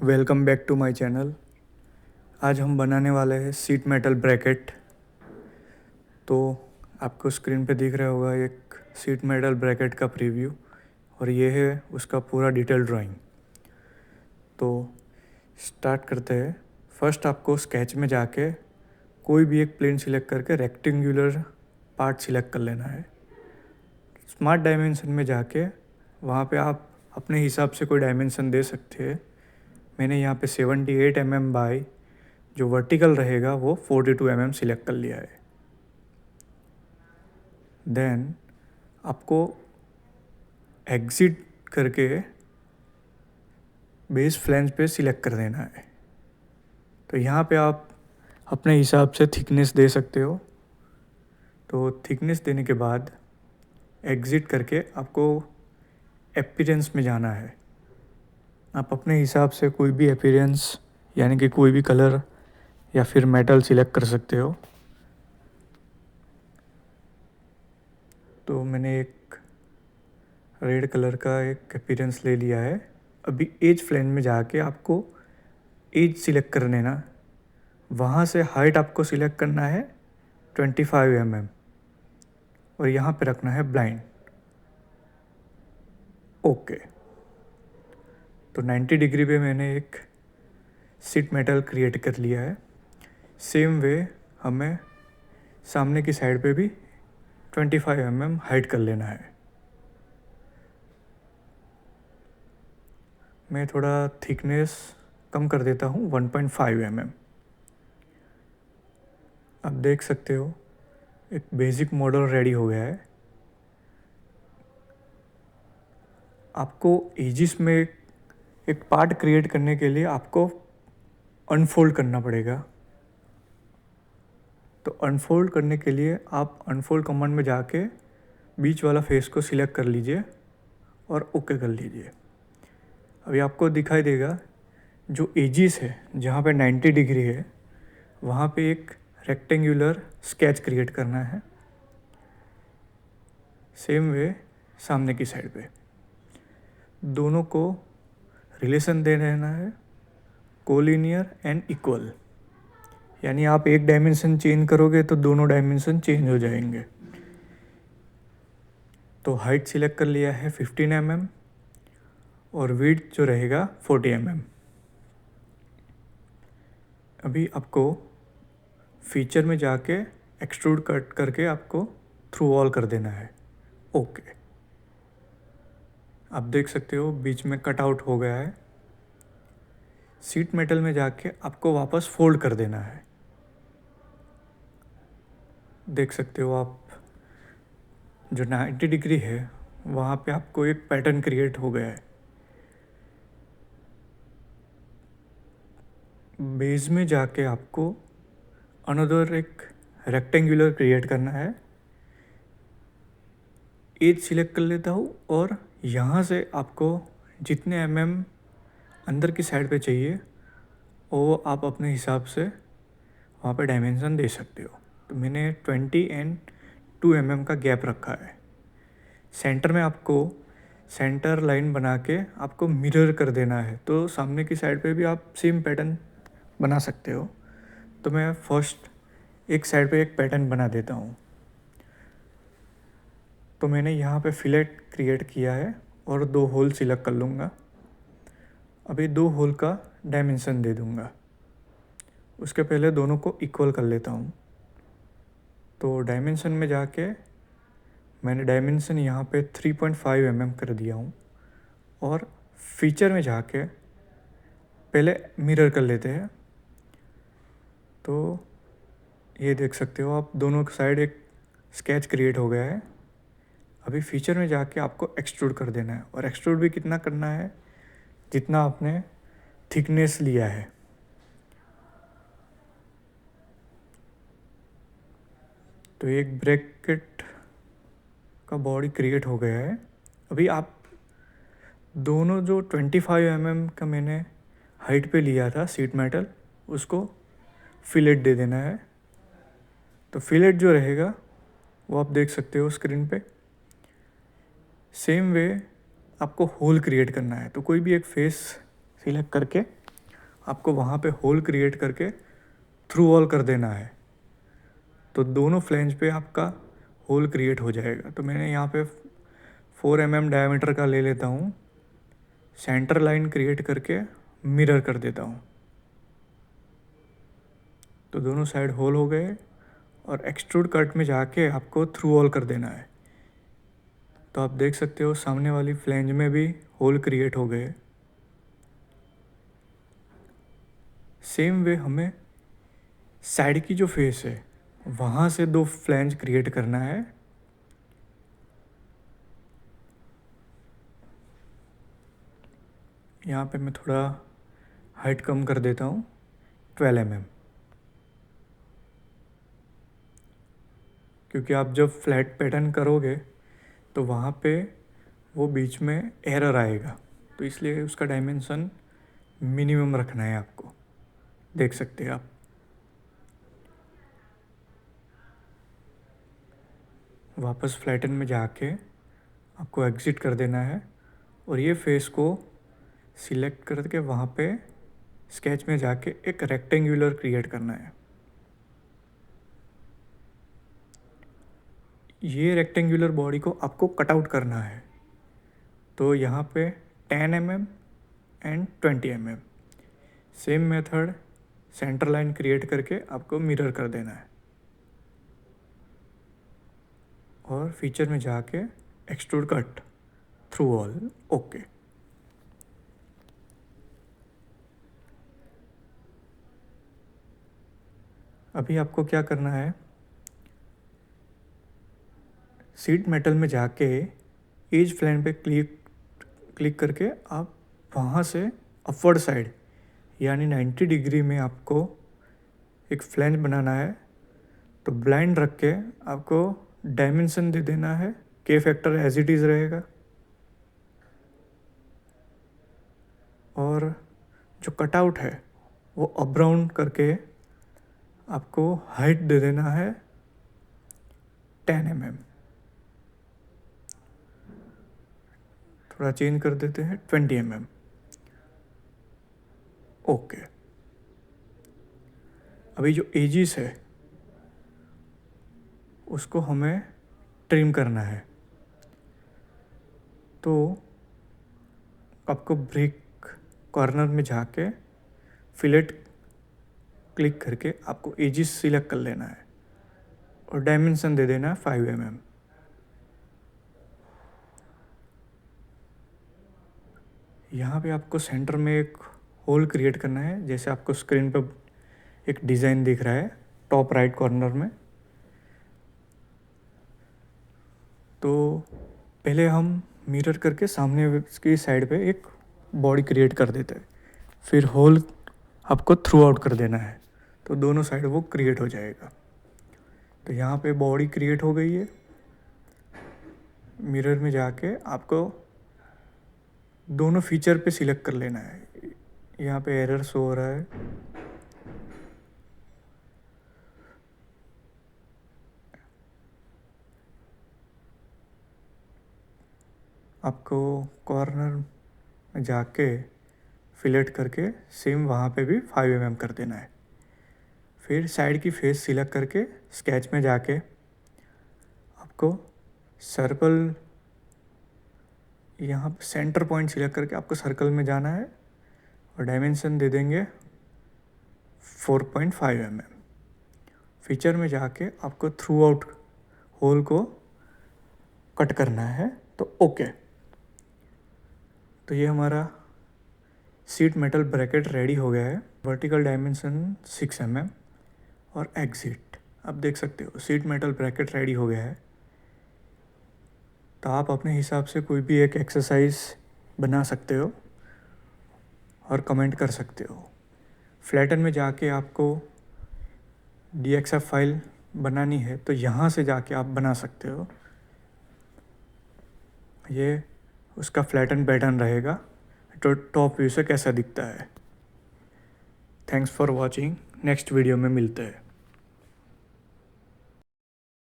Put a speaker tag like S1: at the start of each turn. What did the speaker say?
S1: Welcome back to my channel. आज हम बनाने वाले हैं सीट मेटल ब्रैकेट। तो आपको स्क्रीन पे दिख रहा होगा एक सीट मेटल ब्रैकेट का प्रीव्यू और ये है उसका पूरा डिटेल ड्राइंग। तो स्टार्ट करते हैं। फर्स्ट आपको स्केच में जाके कोई भी एक प्लेन सिलेक्ट करके रेक्टेंगुलर पार्ट सिलेक्ट कर लेना है। स्मार्ट डायमेंशन में जाके वहाँ पे आप अपने हिसाब से कोई डायमेंशन दे सकते हैं। मैंने यहाँ पे 78 mm बाय जो वर्टिकल रहेगा वो 42 mm सिलेक्ट कर लिया है। देन आपको एग्जिट करके बेस फ्लैंज पे सिलेक्ट कर देना है। तो यहाँ पे आप अपने हिसाब से थिकनेस दे सकते हो। तो थिकनेस देने के बाद एग्जिट करके आपको अपीयरेंस में जाना है। आप अपने हिसाब से कोई भी अपीयरेंस यानी कि कोई भी कलर या फिर मेटल सिलेक्ट कर सकते हो। तो मैंने एक रेड कलर का एक अपीयरेंस ले लिया है। अभी एज फ्लेन में जाके आपको एज सिलेक्ट कर लेना। वहाँ से हाइट आपको सिलेक्ट करना है 25 mm और यहाँ पे रखना है ब्लाइंड। ओके। तो 90 डिग्री पे मैंने एक सीट मेटल क्रिएट कर लिया है। सेम वे हमें सामने की साइड पे भी 25 mm हाइट कर लेना है। मैं थोड़ा थिकनेस कम कर देता हूँ 1.5 mm। आप देख सकते हो एक बेसिक मॉडल रेडी हो गया है। आपको एजिस में एक पार्ट क्रिएट करने के लिए आपको अनफोल्ड करना पड़ेगा। तो अनफोल्ड करने के लिए आप अनफोल्ड कमांड में जाके बीच वाला फेस को सिलेक्ट कर लीजिए और ओके कर लीजिए। अभी आपको दिखाई देगा जो एजिस है जहाँ पे 90 डिग्री है वहाँ पे एक रेक्टेंगुलर स्केच क्रिएट करना है। सेम वे सामने की साइड पे दोनों को रिलेशन दे रहना है कोलिनियर एंड इक्वल। यानी आप एक डायमेंशन चेंज करोगे तो दोनों डायमेंशन चेंज हो जाएंगे। तो हाइट सिलेक्ट कर लिया है 15 mm और विड्थ जो रहेगा 40 mm। अभी आपको फीचर में जाके एक्सट्रूड कट करके आपको थ्रू वॉल कर देना है। ओके। आप देख सकते हो बीच में कट आउट हो गया है। सीट मेटल में जाके आपको वापस फोल्ड कर देना है। देख सकते हो आप जो 90 डिग्री है वहाँ पे आपको एक पैटर्न क्रिएट हो गया है। बेस में जाके आपको अनदर एक रेक्टेंगुलर क्रिएट करना है। एज सिलेक्ट कर लेता हूँ और यहाँ से आपको जितने mm अंदर की साइड पे चाहिए वो आप अपने हिसाब से वहाँ पे डायमेंशन दे सकते हो। तो मैंने 20 एंड 2 mm का गैप रखा है। सेंटर में आपको सेंटर लाइन बना के आपको मिरर कर देना है। तो सामने की साइड पे भी आप सेम पैटर्न बना सकते हो। तो मैं फर्स्ट एक साइड पे एक पैटर्न बना देता हूँ। तो मैंने यहाँ पे फिलेट क्रिएट किया है और 2 होल सिलेक्ट कर लूँगा। अभी 2 होल का डायमेंशन दे दूँगा। उसके पहले दोनों को इक्वल कर लेता हूँ। तो डायमेंशन में जाके मैंने डायमेंशन यहाँ पे 3.5 mm कर दिया हूँ और फीचर में जाके पहले मिरर कर लेते हैं। तो ये देख सकते हो आप दोनों साइड एक स्केच क्रिएट हो गया है। अभी फीचर में जाके आपको एक्सट्रूड कर देना है और एक्सट्रूड भी कितना करना है जितना आपने थिकनेस लिया है। तो एक ब्रैकेट का बॉडी क्रिएट हो गया है। अभी आप दोनों जो 25 mm का मैंने हाइट पे लिया था सीट मेटल उसको फिलेट दे देना है। तो फिलेट जो रहेगा वो आप देख सकते हो स्क्रीन पे। सेम वे आपको होल क्रिएट करना है। तो कोई भी एक फेस सिलेक्ट करके आपको वहाँ पे होल क्रिएट करके थ्रू वॉल कर देना है, तो दोनों फ्लैंज पे आपका होल क्रिएट हो जाएगा। तो मैंने यहाँ पे 4 mm डायमीटर का ले लेता हूँ, सेंटर लाइन क्रिएट करके मिरर कर देता हूँ, तो दोनों साइड होल हो गए। और एक्सट्रूड कट में जाके आपको थ्रू वॉल कर देना है। तो आप देख सकते हो सामने वाली फ्लैंज में भी होल क्रिएट हो गए। सेम वे हमें साइड की जो फेस है वहाँ से 2 फ्लैंज क्रिएट करना है। यहाँ पे मैं थोड़ा हाइट कम कर देता हूँ 12 mm, क्योंकि आप जब फ्लैट पैटर्न करोगे तो वहाँ पे वो बीच में एरर आएगा, तो इसलिए उसका डायमेंशन मिनिमम रखना है आपको। देख सकते हैं आप। वापस फ्लैटन में जाके आपको एग्ज़िट कर देना है और ये फेस को सिलेक्ट करके वहाँ पे स्केच में जाके एक रेक्टेंगुलर क्रिएट करना है। ये रेक्टेंगुलर बॉडी को आपको कट आउट करना है, तो यहाँ पे 10 mm and 20 mm same method centre line create करके आपको मिरर कर देना है और फीचर में जाके extrude cut through wall okay. अभी आपको क्या करना है, सीट मेटल में जाके एज फ्लैंज पे क्लिक करके आप वहाँ से अपवर्ड साइड यानी 90 डिग्री में आपको एक फ्लैंज बनाना है। तो ब्लाइंड रख के आपको डायमेंशन दे देना है, के फैक्टर एज इट इज़ रहेगा। और जो कटआउट है वो अप डाउन करके आपको हाइट दे देना है 10 mm। थोड़ा चेंज कर देते हैं 20 mm ओके। अभी जो एजिस है उसको हमें ट्रिम करना है, तो आपको ब्रेक कॉर्नर में जाके फिलेट क्लिक करके आपको एजिस सिलेक्ट कर लेना है और डायमेंशन दे देना है 5 mm। यहाँ पे आपको सेंटर में एक होल क्रिएट करना है, जैसे आपको स्क्रीन पर एक डिज़ाइन दिख रहा है टॉप राइट कॉर्नर में। तो पहले हम मिरर करके सामने की साइड पे एक बॉडी क्रिएट कर देते हैं, फिर होल आपको थ्रू आउट कर देना है, तो दोनों साइड वो क्रिएट हो जाएगा। तो यहाँ पे बॉडी क्रिएट हो गई है। मिरर में जाके आपको दोनों फीचर पे सिलेक्ट कर लेना है। यहाँ पे एरर शो हो रहा है, आपको कॉर्नर में जाके फिलेट करके सेम वहाँ पे भी 5 mm कर देना है। फिर साइड की फेस सिलेक्ट करके स्केच में जाके आपको सर्कल यहाँ पे सेंटर पॉइंट सिलेक्ट करके आपको सर्कल में जाना है और डायमेंशन दे देंगे 4.5 mm। फीचर में जाके आपको थ्रू आउट होल को कट करना है, तो ओके। तो ये हमारा सीट मेटल ब्रैकेट रेडी हो गया है। वर्टिकल डायमेंशन 6 mm और एग्जिट आप देख सकते हो, सीट मेटल ब्रैकेट रेडी हो गया है। तो आप अपने हिसाब से कोई भी एक एक्सरसाइज बना सकते हो और कमेंट कर सकते हो। फ्लैटन में जाके आपको DXF फाइल बनानी है तो यहाँ से जाके आप बना सकते हो। ये उसका फ्लैटन पैटर्न रहेगा, तो टॉप व्यू से कैसा दिखता है। Thanks for watching, next video में मिलते हैं।